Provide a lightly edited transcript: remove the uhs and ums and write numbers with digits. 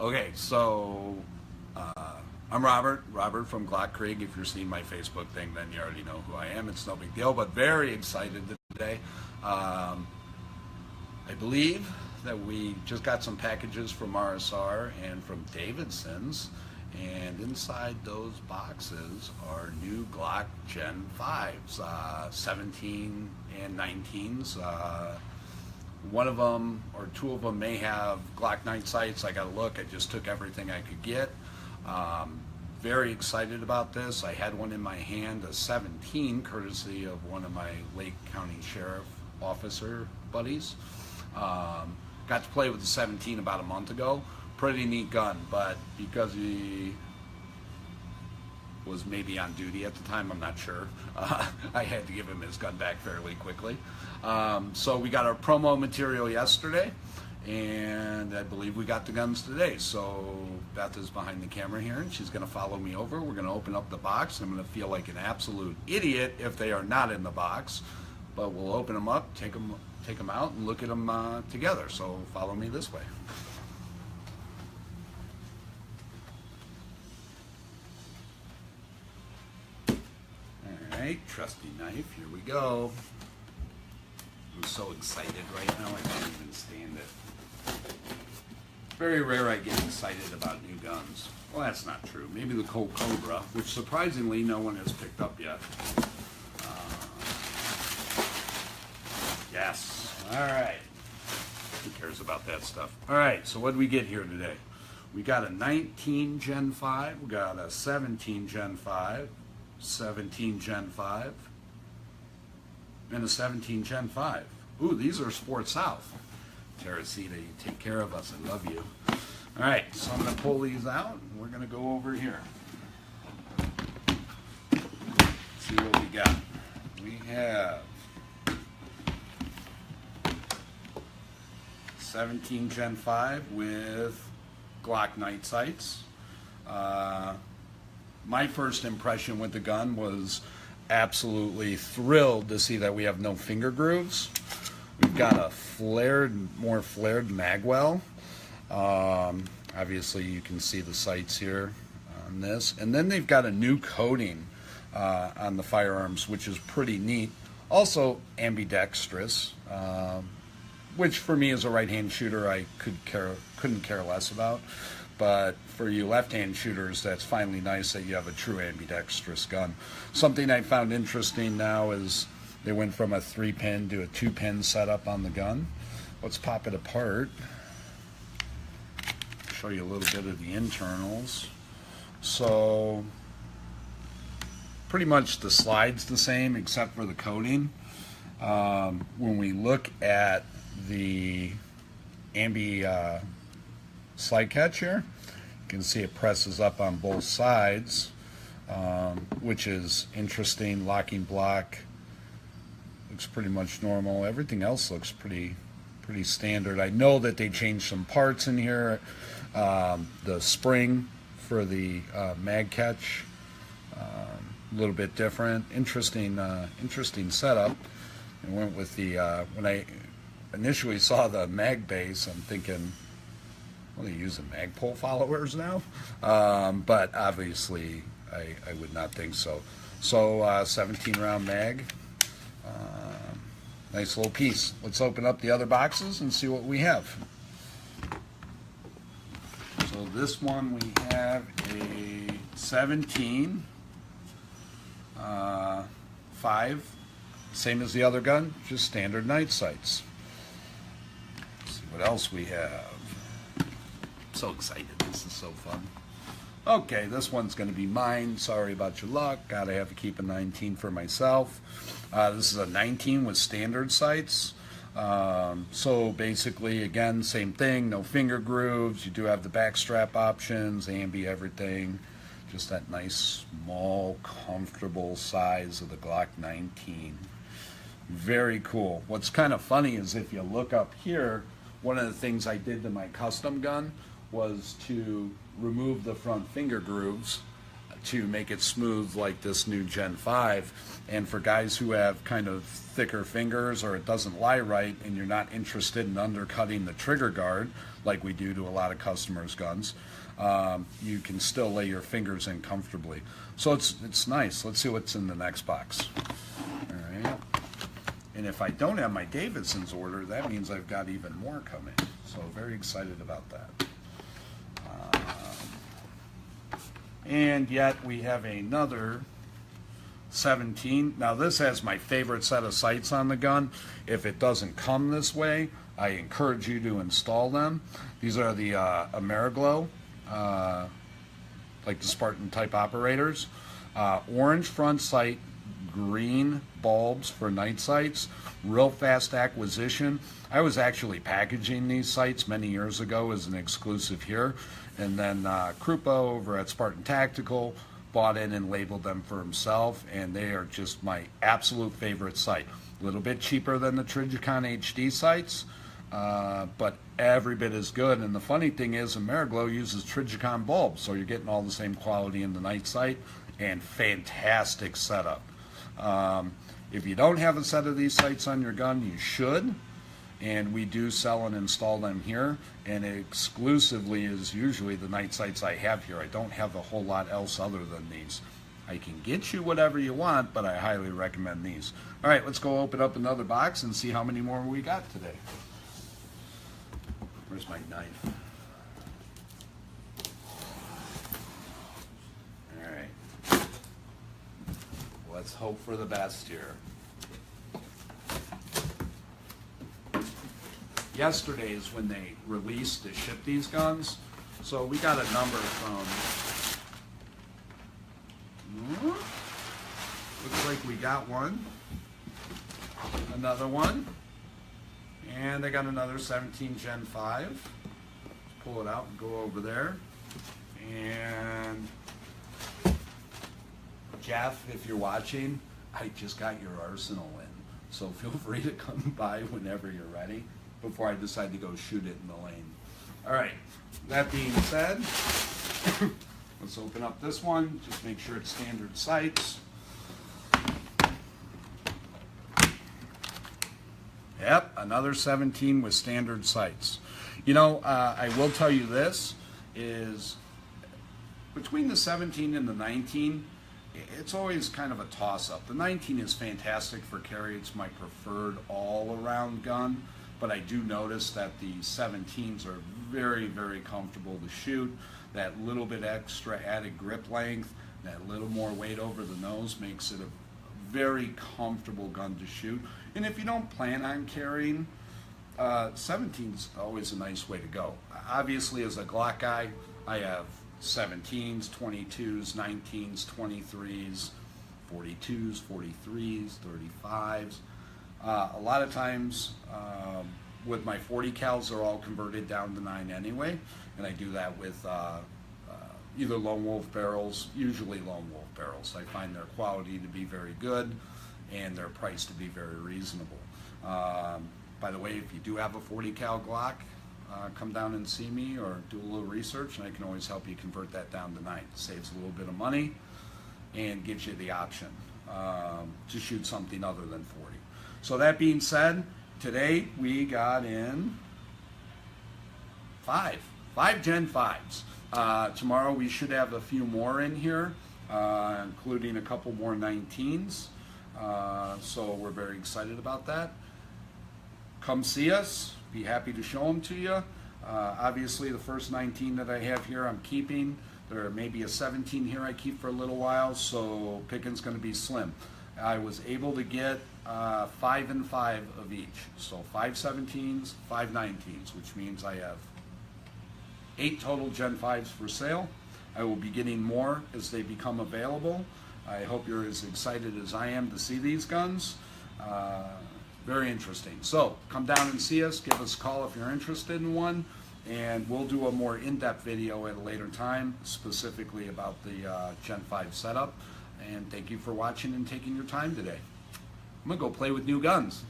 Okay, so I'm Robert from Glock Krieg. If you're seeing my Facebook thing, then you already know who I am. It's no big deal, but very excited today. I believe that we just got some packages from RSR and from Davidson's, and inside those boxes are new Glock Gen 5s, 17 and 19s. One of them or two of them may have Glock night sights. I got to look. I just took everything I could get. Very excited about this. I had one in my hand, a 17, courtesy of one of my Lake County Sheriff officer buddies. Got to play with the 17 about a month ago. Pretty neat gun, but because he was maybe on duty at the time, I'm not sure. I had to give him his gun back fairly quickly. So we got our promo material yesterday, and I believe we got the guns today. So Beth is behind the camera here, and she's going to follow me over. We're going to open up the box. I'm going to feel like an absolute idiot if they are not in the box, but we'll open them up, take them out, and look at them together. So follow me this way. Alright, trusty knife, here we go. I'm so excited right now, I can't even stand it. It's very rare I get excited about new guns. Well, that's not true. Maybe the Colt Cobra, which surprisingly no one has picked up yet. Yes, alright. Who cares about that stuff? Alright, so what did we get here today? We got a 19 Gen 5, we got a 17 Gen 5, 17 Gen 5, and a 17 Gen 5. Ooh, these are Sport South. Teresita, you take care of us. I love you. All right, so I'm going to pull these out, and we're going to go over here. See what we got. We have 17 Gen 5 with Glock night sights. My first impression with the gun was absolutely thrilled to see that we have no finger grooves. We've got a more flared magwell. Obviously you can see the sights here on this. And then they've got a new coating on the firearms, which is pretty neat. Also ambidextrous, which for me as a right-hand shooter I couldn't care less about. But for you left-hand shooters, that's finally nice that you have a true ambidextrous gun. Something I found interesting now is they went from a 3-pin to a 2-pin setup on the gun. Let's pop it apart. Show you a little bit of the internals. So pretty much the slide's the same except for the coating. When we look at the ambi slide catch here, you can see it presses up on both sides, which is interesting. Locking block looks pretty much normal. Everything else looks pretty standard. I know that they changed some parts in here. The spring for the mag catch, a little bit different. Interesting setup. I went with the when I initially saw the mag base, I'm thinking, well, they're using Magpul followers now, but obviously I would not think so. So 17 round mag, nice little piece. Let's open up the other boxes and see what we have. So this one we have a 17 5, same as the other gun, just standard night sights. Let's see what else we have. So excited, this is so fun. Okay, this one's going to be mine. Sorry about your luck. Gotta have to keep a 19 for myself. This is a 19 with standard sights. So basically, again, same thing, no finger grooves. You do have the back strap options, ambi everything. Just that nice, small, comfortable size of the Glock 19. Very cool. What's kind of funny is if you look up here, one of the things I did to my custom gun was to remove the front finger grooves to make it smooth like this new Gen 5. And for guys who have kind of thicker fingers, or it doesn't lie right and you're not interested in undercutting the trigger guard like we do to a lot of customers' guns, you can still lay your fingers in comfortably. So it's nice. Let's see what's in the next box. All right. And if I don't have my Davidson's order, that means I've got even more coming. So very excited about that. And yet we have another 17. Now this has my favorite set of sights on the gun. If it doesn't come this way, I encourage you to install them. These are the Ameriglow, like the Spartan type operators. Orange front sight, green bulbs for night sights. Real fast acquisition. I was actually packaging these sights many years ago as an exclusive here, and then Krupa over at Spartan Tactical bought in and labeled them for himself, and they are just my absolute favorite sight. A little bit cheaper than the Trijicon HD sights, but every bit as good. And the funny thing is, Ameriglow uses Trijicon bulbs, so you're getting all the same quality in the night sight, and fantastic setup. If you don't have a set of these sights on your gun, you should. And we do sell and install them here, and exclusively is usually the night sights I have here. I don't have a whole lot else other than these. I can get you whatever you want, but I highly recommend these. All right, let's go open up another box and see how many more we got today. Where's my knife? All right. Let's hope for the best here. Yesterday is when they released to ship these guns, so we got a number from, looks like we got one, another one, and I got another 17 Gen 5. Pull it out and go over there. And Jeff, if you're watching, I just got your arsenal in, so feel free to come by whenever you're ready, before I decide to go shoot it in the lane. All right, that being said, let's open up this one. Just make sure it's standard sights. Yep, another 17 with standard sights. You know, I will tell you this, is between the 17 and the 19, it's always kind of a toss-up. The 19 is fantastic for carry. It's my preferred all-around gun. But I do notice that the 17s are very, very comfortable to shoot. That little bit extra added grip length, that little more weight over the nose makes it a very comfortable gun to shoot. And if you don't plan on carrying, 17's always a nice way to go. Obviously, as a Glock guy, I have 17s, 22s, 19s, 23s, 42s, 43s, 35s. A lot of times with my 40 cals, they're all converted down to 9 anyway, and I do that with either lone wolf barrels, usually lone wolf barrels. I find their quality to be very good and their price to be very reasonable. By the way, if you do have a 40 cal Glock, come down and see me or do a little research, and I can always help you convert that down to 9. It saves a little bit of money and gives you the option to shoot something other than 40. So that being said, today we got in five Gen 5s. Tomorrow we should have a few more in here, including a couple more 19s. So we're very excited about that. Come see us. Be happy to show them to you. Obviously, the first 19 that I have here I'm keeping. There may be a 17 here I keep for a little while, so picking's going to be slim. I was able to get 5 and 5 of each. So 5 17s, 5 19s, which means I have 8 total Gen 5s for sale. I will be getting more as they become available. I hope you're as excited as I am to see these guns. Very interesting. So come down and see us. Give us a call if you're interested in one. And we'll do a more in-depth video at a later time, specifically about the Gen 5 setup. And thank you for watching and taking your time today. I'm going to go play with new guns.